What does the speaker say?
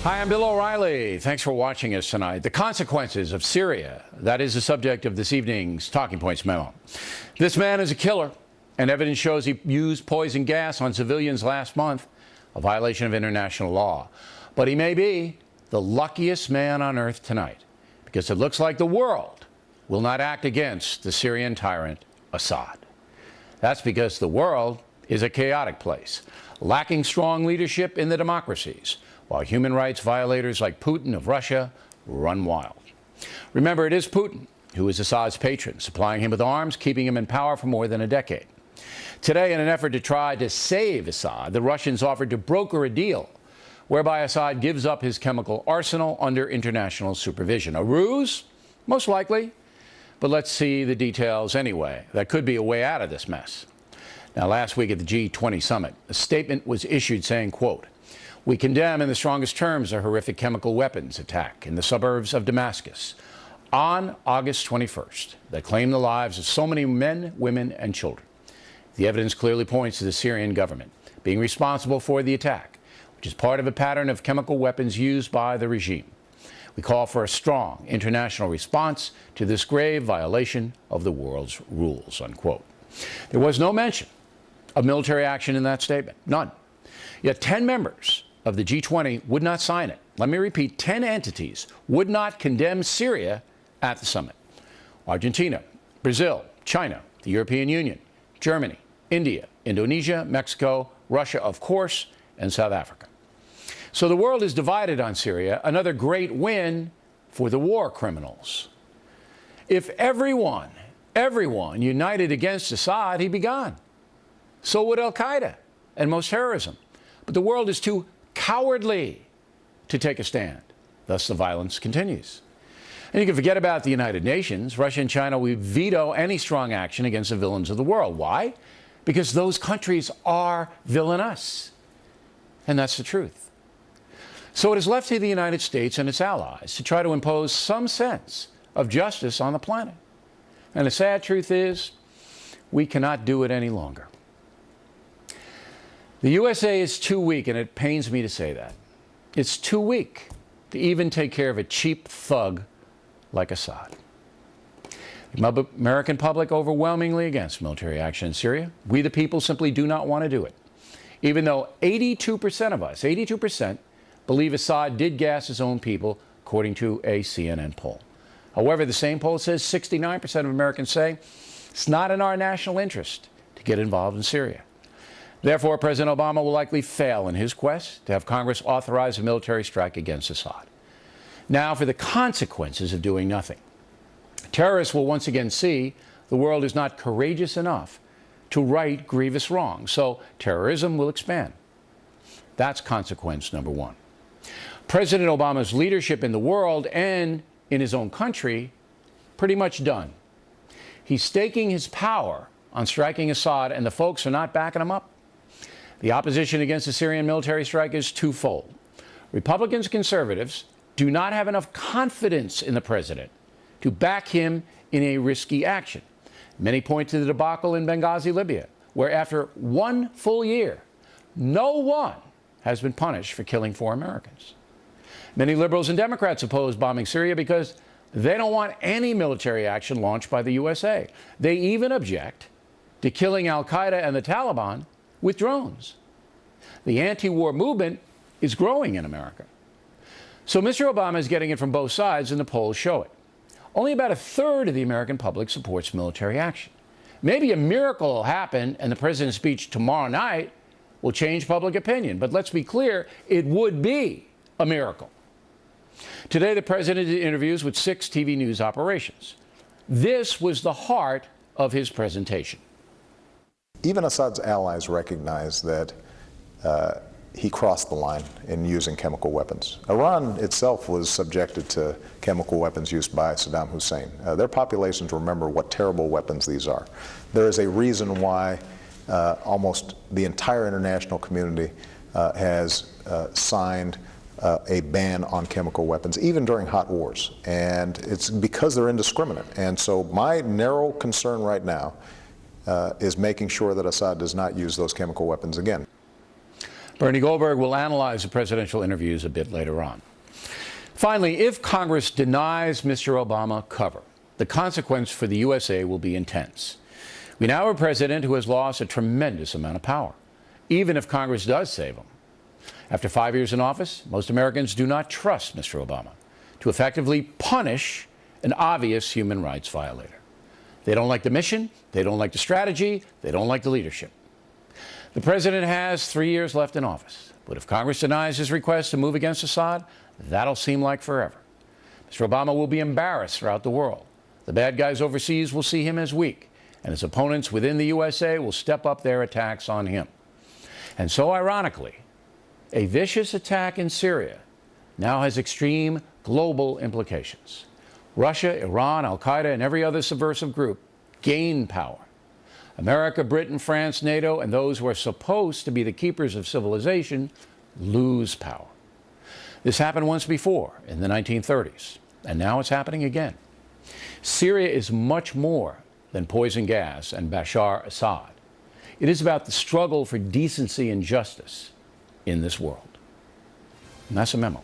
Hi, I'm Bill O'Reilly. Thanks for watching us tonight. The consequences of Syria, that is the subject of this evening's Talking Points memo. This man is a killer, and evidence shows he used poison gas on civilians last month, a violation of international law. But he may be the luckiest man on earth tonight, because it looks like the world will not act against the Syrian tyrant Assad. That's because the world is a chaotic place, lacking strong leadership in the democracies, while human rights violators like Putin of Russia run wild. Remember, it is Putin who is Assad's patron, supplying him with arms, keeping him in power for more than a decade. Today, in an effort to try to save Assad, the Russians offered to broker a deal whereby Assad gives up his chemical arsenal under international supervision. A ruse? Most likely. But let's see the details anyway. That could be a way out of this mess. Now, last week at the G20 summit, a statement was issued saying, quote, "We condemn in the strongest terms a horrific chemical weapons attack in the suburbs of Damascus on August 21st that claimed the lives of so many men, women, and children. The evidence clearly points to the Syrian government being responsible for the attack, which is part of a pattern of chemical weapons used by the regime. We call for a strong international response to this grave violation of the world's rules," unquote. There was no mention of military action in that statement, none. Yet 10 members of the G20 would not sign it. Let me repeat, 10 entities would not condemn Syria at the summit. Argentina, Brazil, China, the European Union, Germany, India, Indonesia, Mexico, Russia, of course, and South Africa. So the world is divided on Syria, another great win for the war criminals. If everyone united against Assad, he'd be gone. So would al-Qaeda and most terrorism. But the world is too cowardly to take a stand. Thus, the violence continues. And you can forget about the United Nations. Russia and China will veto any strong action against the villains of the world. Why? Because those countries are villainous. And that's the truth. So it is left to the United States and its allies to try to impose some sense of justice on the planet. And the sad truth is, we cannot do it any longer. The USA is too weak, and it pains me to say that. It's too weak to even take care of a cheap thug like Assad. The American public overwhelmingly against military action in Syria. We the people simply do not want to do it. Even though 82% of us, 82%, believe Assad did gas his own people, according to a CNN poll. However, the same poll says 69% of Americans say it's not in our national interest to get involved in Syria. Therefore, President Obama will likely fail in his quest to have Congress authorize a military strike against Assad. Now for the consequences of doing nothing. Terrorists will once again see the world is not courageous enough to right grievous wrongs, so terrorism will expand. That's consequence number one. President Obama's leadership in the world and in his own country, pretty much done. He's staking his power on striking Assad, and the folks are not backing him up. The opposition against the Syrian military strike is twofold. Republicans and conservatives do not have enough confidence in the president to back him in a risky action. Many point to the debacle in Benghazi, Libya, where after one full year, no one has been punished for killing 4 Americans. Many liberals and Democrats oppose bombing Syria because they don't want any military action launched by the USA. They even object to killing al-Qaeda and the Taliban with drones. The anti-war movement is growing in America. So Mr. Obama is getting it from both sides, and the polls show it. Only about a third of the American public supports military action. Maybe a miracle will happen, and the president's speech tomorrow night will change public opinion. But let's be clear, it would be a miracle. Today, the president did interviews with 6 TV news operations. This was the heart of his presentation. Even Assad's allies recognize that he crossed the line in using chemical weapons. Iran itself was subjected to chemical weapons used by Saddam Hussein. Their populations remember what terrible weapons these are. There is a reason why almost the entire international community has signed a ban on chemical weapons, even during hot wars. And it's because they're indiscriminate. And so my narrow concern right now is making sure that Assad does not use those chemical weapons again. Bernie Goldberg will analyze the presidential interviews a bit later on. Finally, if Congress denies Mr. Obama cover, the consequence for the USA will be intense. We now have a president who has lost a tremendous amount of power, even if Congress does save him. After 5 years in office, most Americans do not trust Mr. Obama to effectively punish an obvious human rights violator. They don't like the mission, they don't like the strategy, they don't like the leadership. The president has 3 years left in office, but if Congress denies his request to move against Assad, that'll seem like forever. Mr. Obama will be embarrassed throughout the world. The bad guys overseas will see him as weak, and his opponents within the USA will step up their attacks on him. And so, ironically, a vicious attack in Syria now has extreme global implications. Russia, Iran, al-Qaeda, and every other subversive group gain power. America, Britain, France, NATO, and those who are supposed to be the keepers of civilization lose power. This happened once before in the 1930s, and now it's happening again. Syria is much more than poison gas and Bashar al-Assad. It is about the struggle for decency and justice in this world. And that's a memo.